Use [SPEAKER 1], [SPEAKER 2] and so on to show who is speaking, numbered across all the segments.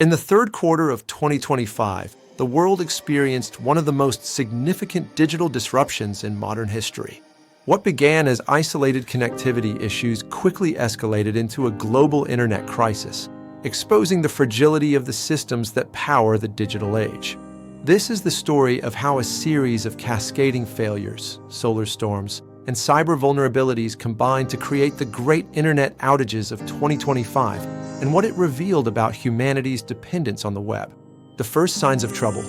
[SPEAKER 1] In the third quarter of 2025, the world experienced one of the most significant digital disruptions in modern history. What began as isolated connectivity issues quickly escalated into a global internet crisis, exposing the fragility of the systems that power the digital age. This is the story of how a series of cascading failures, solar storms, and cyber vulnerabilities combined to create the great internet outages of 2025 and what it revealed about humanity's dependence on the web. The first signs of trouble.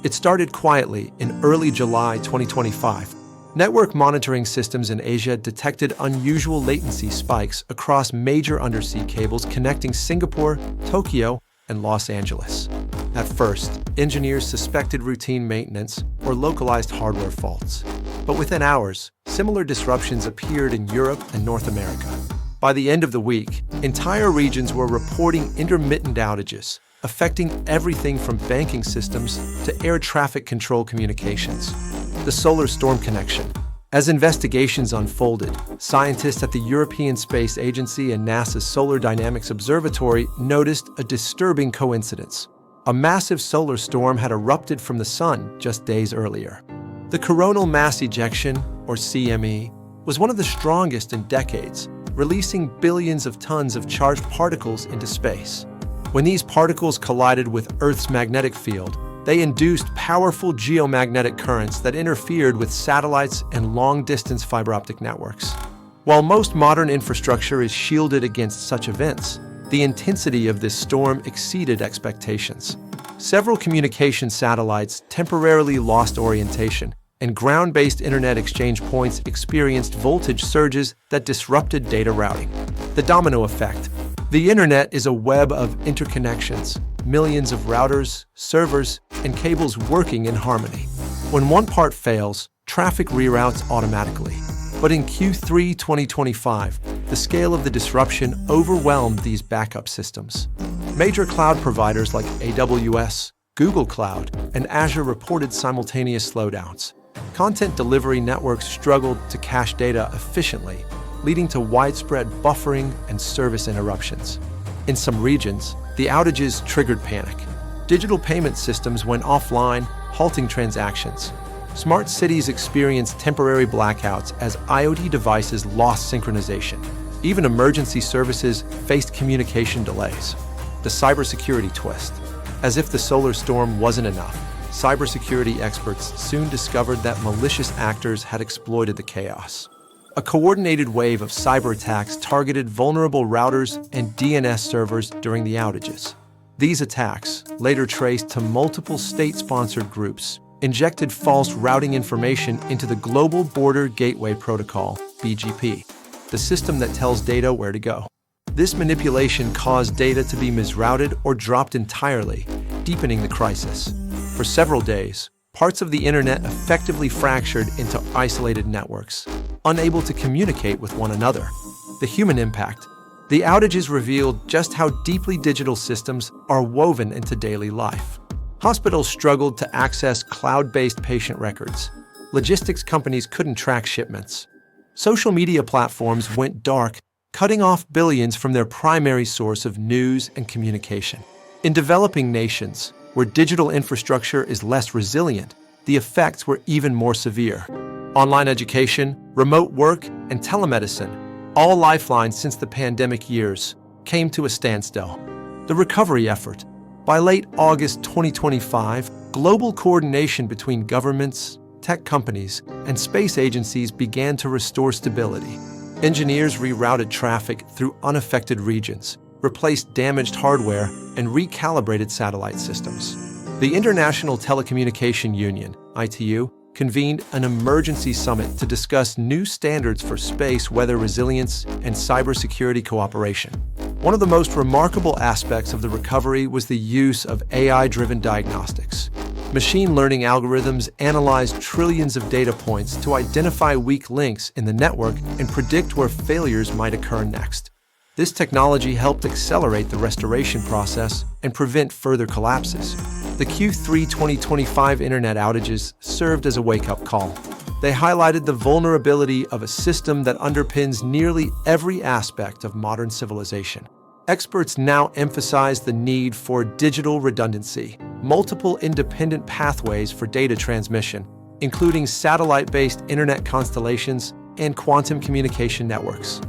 [SPEAKER 1] It started quietly in early July 2025. Network monitoring systems in Asia detected unusual latency spikes across major undersea cables connecting Singapore, Tokyo, and Los Angeles. At first, engineers suspected routine maintenance or localized hardware faults. But within hours, similar disruptions appeared in Europe and North America. By the end of the week, entire regions were reporting intermittent outages, affecting everything from banking systems to air traffic control communications. The solar storm connection. As investigations unfolded, scientists at the European Space Agency and NASA's Solar Dynamics Observatory noticed a disturbing coincidence. A massive solar storm had erupted from the sun just days earlier. The coronal mass ejection, or CME, was one of the strongest in decades, releasing billions of tons of charged particles into space. When these particles collided with Earth's magnetic field, they induced powerful geomagnetic currents that interfered with satellites and long-distance fiber optic networks. While most modern infrastructure is shielded against such events, the intensity of this storm exceeded expectations. Several communication satellites temporarily lost orientation, and ground-based internet exchange points experienced voltage surges that disrupted data routing. The domino effect. The internet is a web of interconnections, millions of routers, servers, and cables working in harmony. When one part fails, traffic reroutes automatically. But in Q3 2025, the scale of the disruption overwhelmed these backup systems. Major cloud providers like AWS, Google Cloud, and Azure reported simultaneous slowdowns. Content delivery networks struggled to cache data efficiently, leading to widespread buffering and service interruptions. In some regions, the outages triggered panic. Digital payment systems went offline, halting transactions. Smart cities experienced temporary blackouts as IoT devices lost synchronization. Even emergency services faced communication delays. The cybersecurity twist. As if the solar storm wasn't enough, cybersecurity experts soon discovered that malicious actors had exploited the chaos. A coordinated wave of cyberattacks targeted vulnerable routers and DNS servers during the outages. These attacks, later traced to multiple state-sponsored groups, injected false routing information into the Global Border Gateway Protocol, BGP, the system that tells data where to go. This manipulation caused data to be misrouted or dropped entirely, deepening the crisis. For several days, parts of the internet effectively fractured into isolated networks, unable to communicate with one another. The human impact. The outages revealed just how deeply digital systems are woven into daily life. Hospitals struggled to access cloud-based patient records. Logistics companies couldn't track shipments. Social media platforms went dark, cutting off billions from their primary source of news and communication. In developing nations, where digital infrastructure is less resilient, the effects were even more severe. Online education, remote work, and telemedicine, all lifelines since the pandemic years, came to a standstill. The recovery effort. By late August 2025, global coordination between governments, tech companies, and space agencies began to restore stability. Engineers rerouted traffic through unaffected regions, replaced damaged hardware, and recalibrated satellite systems. The International Telecommunication Union, ITU, convened an emergency summit to discuss new standards for space weather resilience and cybersecurity cooperation. One of the most remarkable aspects of the recovery was the use of AI-driven diagnostics. Machine learning algorithms analyzed trillions of data points to identify weak links in the network and predict where failures might occur next. This technology helped accelerate the restoration process and prevent further collapses. The Q3 2025 internet outages served as a wake-up call. They highlighted the vulnerability of a system that underpins nearly every aspect of modern civilization. Experts now emphasize the need for digital redundancy, multiple independent pathways for data transmission, including satellite-based internet constellations and quantum communication networks.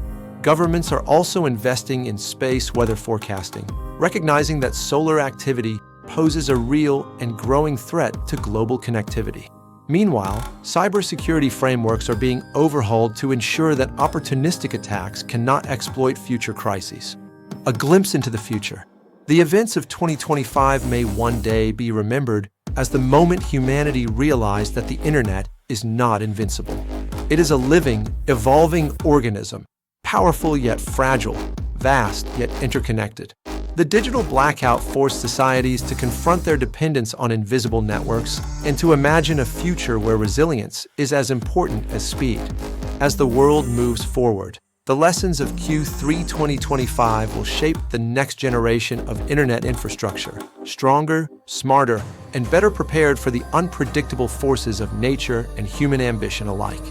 [SPEAKER 1] Governments are also investing in space weather forecasting, recognizing that solar activity poses a real and growing threat to global connectivity. Meanwhile, cybersecurity frameworks are being overhauled to ensure that opportunistic attacks cannot exploit future crises. A glimpse into the future. The events of 2025 may one day be remembered as the moment humanity realized that the internet is not invincible. It is a living, evolving organism, powerful yet fragile, vast yet interconnected. The digital blackout forced societies to confront their dependence on invisible networks and to imagine a future where resilience is as important as speed. As the world moves forward, the lessons of Q3 2025 will shape the next generation of internet infrastructure, stronger, smarter, and better prepared for the unpredictable forces of nature and human ambition alike.